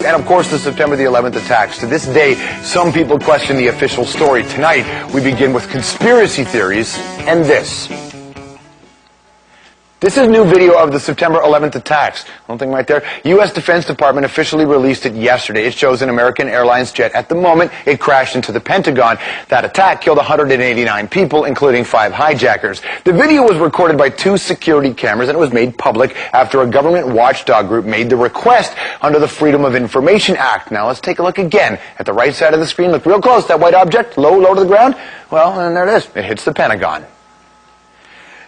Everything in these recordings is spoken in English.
and of course the September the 11th attacks. To this day, some people question the official story. Tonight, we begin with conspiracy theories and this. This is new video of the September 11th attacks. One thing right there. U.S. Defense Department officially released it yesterday. It shows an American Airlines jet. At the moment, it crashed into the Pentagon. That attack killed 189 people, including 5 hijackers. The video was recorded by 2 security cameras, and it was made public after a government watchdog group made the request under the Freedom of Information Act. Now, let's take a look again at the right side of the screen. Look real close. That white object, low to the ground. Well, and there it is. It hits the Pentagon.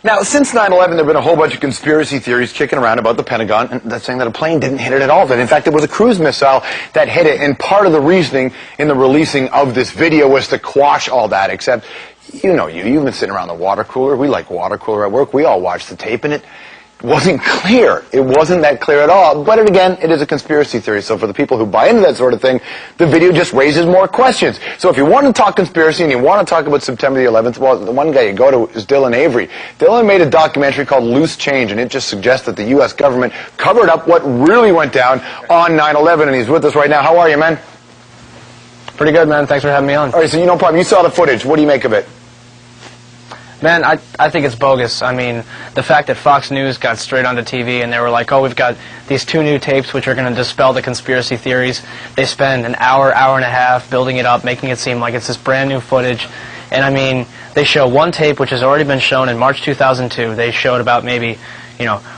Now, since 9/11, there have been a whole bunch of conspiracy theories kicking around about the Pentagon, and that's saying that a plane didn't hit it at all. That, in fact, it was a cruise missile that hit it, and part of the reasoning in the releasing of this video was to quash all that, except, you've been sitting around the water cooler. We like water cooler at work. We all watched the tape, and it wasn't clear. It wasn't that clear at all. But again, it is a conspiracy theory. So for the people who buy into that sort of thing, the video just raises more questions. So if you want to talk conspiracy and you want to talk about September the 11th, well, the one guy you go to is Dylan Avery. Dylan made a documentary called Loose Change, and it just suggests that the U.S. government covered up what really went down on 9/11, and he's with us right now. How are you, man? Pretty good, man. Thanks for having me on. All right, so no problem. You saw the footage. What do you make of it? Man, I think it's bogus. I mean, the fact that Fox News got straight onto TV and they were like, oh, we've got these 2 new tapes which are going to dispel the conspiracy theories. They spend an hour and a half building it up, making it seem like it's this brand new footage. And I mean, they show one tape which has already been shown in March 2002. They showed about maybe,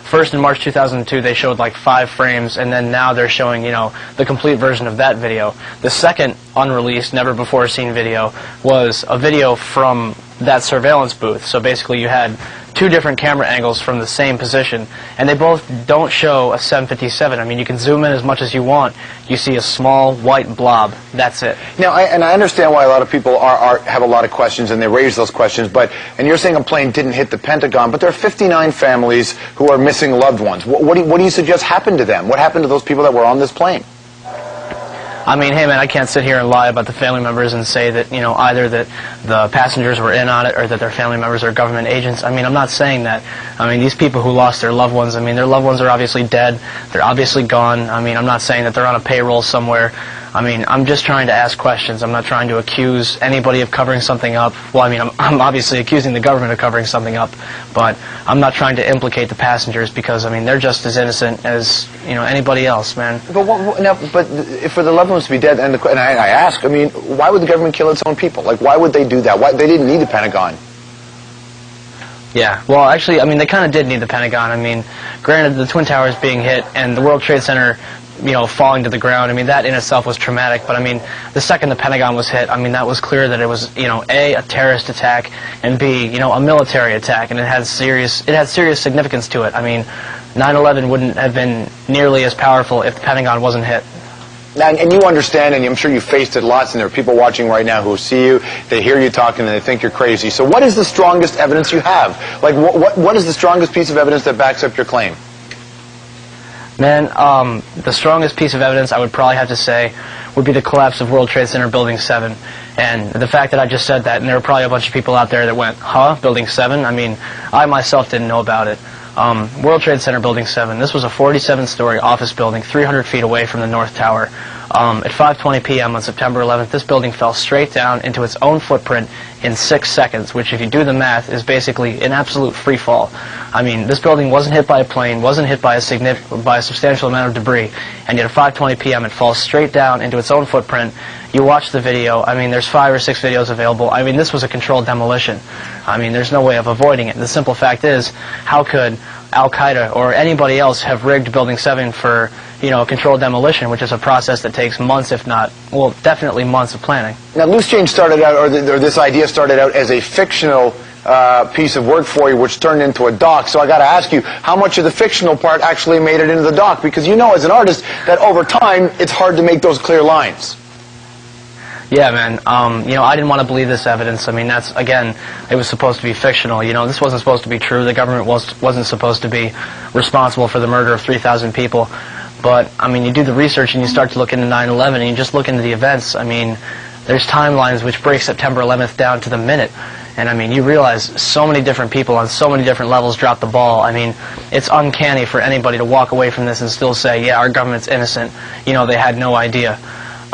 first in March 2002 they showed like 5 frames, and then now they're showing, the complete version of that video. The second unreleased, never before seen video was a video from that surveillance booth. So basically you had 2 different camera angles from the same position, and they both don't show a 757. I mean, you can zoom in as much as you want. You see a small white blob. That's it. Now, I understand why a lot of people have a lot of questions, and they raise those questions, and you're saying a plane didn't hit the Pentagon, but there are 59 families who are missing loved ones. What do you suggest happened to them? What happened to those people that were on this plane? I mean, hey man, I can't sit here and lie about the family members and say that, either that the passengers were in on it or that their family members are government agents. I mean, I'm not saying that. I mean, these people who lost their loved ones, I mean, their loved ones are obviously dead. They're obviously gone. I mean, I'm not saying that they're on a payroll somewhere. I mean, I'm just trying to ask questions. I'm not trying to accuse anybody of covering something up. Well, I mean, I'm obviously accusing the government of covering something up, but I'm not trying to implicate the passengers because, I mean, they're just as innocent as, anybody else, man. But for the loved ones to be dead, and I ask, I mean, why would the government kill its own people? Like, why would they do that? Why they didn't need the Pentagon? Yeah, well, actually, I mean, they kind of did need the Pentagon. I mean, granted, the Twin Towers being hit and the World Trade Center, falling to the ground, I mean, that in itself was traumatic. But, I mean, the second the Pentagon was hit, I mean, that was clear that it was, A, a terrorist attack, and B, a military attack, and it had serious significance to it. I mean, 9/11 wouldn't have been nearly as powerful if the Pentagon wasn't hit. And you understand, and I'm sure you faced it lots, and there are people watching right now who see you, they hear you talking, and they think you're crazy. So what is the strongest evidence you have? Like, what is the strongest piece of evidence that backs up your claim? Man, the strongest piece of evidence I would probably have to say would be the collapse of World Trade Center Building 7. And the fact that I just said that, and there were probably a bunch of people out there that went, huh, Building 7? I mean, I myself didn't know about it. World Trade Center Building 7, this was a 47-story office building 300 feet away from the North Tower. At 5:20 p.m. on September 11th, this building fell straight down into its own footprint in 6 seconds, which, if you do the math, is basically an absolute free fall. I mean, this building wasn't hit by a plane, wasn't hit by a substantial amount of debris, and yet at 5:20 p.m. it falls straight down into its own footprint. You watch the video, I mean, there's 5 or 6 videos available. I mean, this was a controlled demolition. I mean, there's no way of avoiding it. The simple fact is, how could Al-Qaeda or anybody else have rigged Building 7 for, a controlled demolition, which is a process that takes months, if not, well, definitely months of planning. Now, Loose Change started out, or this idea started out as a fictional piece of work for you, which turned into a doc. So I got to ask you, how much of the fictional part actually made it into the doc? Because as an artist, that over time, it's hard to make those clear lines. Yeah, man. I didn't want to believe this evidence. I mean, again, it was supposed to be fictional. This wasn't supposed to be true. The government wasn't supposed to be responsible for the murder of 3,000 people. But, I mean, you do the research and you start to look into 9/11 and you just look into the events. I mean, there's timelines which break September 11th down to the minute. And I mean, you realize so many different people on so many different levels dropped the ball. I mean, it's uncanny for anybody to walk away from this and still say, yeah, our government's innocent. You know, they had no idea.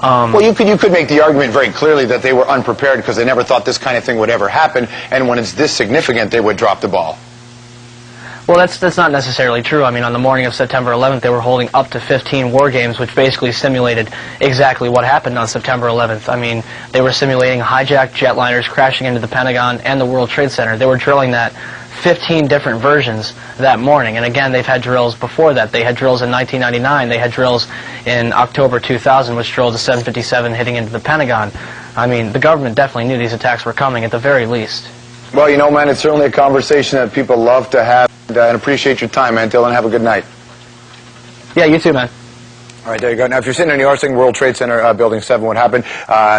Well, you could make the argument very clearly that they were unprepared because they never thought this kind of thing would ever happen, and when it's this significant, they would drop the ball. Well, that's not necessarily true. I mean, on the morning of September 11th, they were holding up to 15 war games, which basically simulated exactly what happened on September 11th. I mean, they were simulating hijacked jetliners crashing into the Pentagon and the World Trade Center. They were drilling that 15 different versions that morning. And again, they've had drills before that. They had drills in 1999. They had drills in October 2000, which drilled a 757 hitting into the Pentagon. I mean, the government definitely knew these attacks were coming at the very least. Well, you know, man, it's certainly a conversation that people love to have, and appreciate your time, man. Dylan, have a good night. Yeah, you too, man. All right, there you go. Now, if you're sitting in New York, World Trade Center, Building 7, what happened?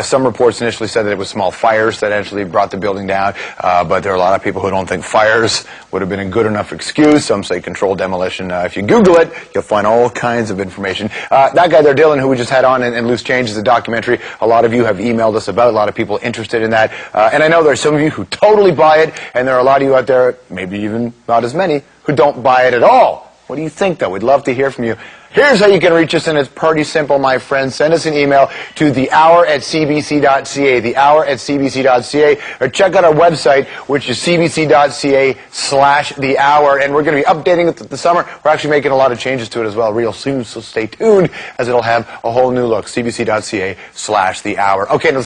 Some reports initially said that it was small fires that actually brought the building down, but there are a lot of people who don't think fires would have been a good enough excuse. Some say controlled demolition. If you Google it, you'll find all kinds of information. That guy there, Dylan, who we just had on in Loose Change, is a documentary a lot of you have emailed us about, a lot of people interested in that. And I know there are some of you who totally buy it, and there are a lot of you out there, maybe even not as many, who don't buy it at all. What do you think, though? We'd love to hear from you. Here's how you can reach us, and it's pretty simple, my friends. Send us an email to thehour@cbc.ca, thehour@cbc.ca, or check out our website, which is cbc.ca/thehour, and we're going to be updating it this summer. We're actually making a lot of changes to it as well real soon, so stay tuned, as it'll have a whole new look, cbc.ca/thehour. Okay, now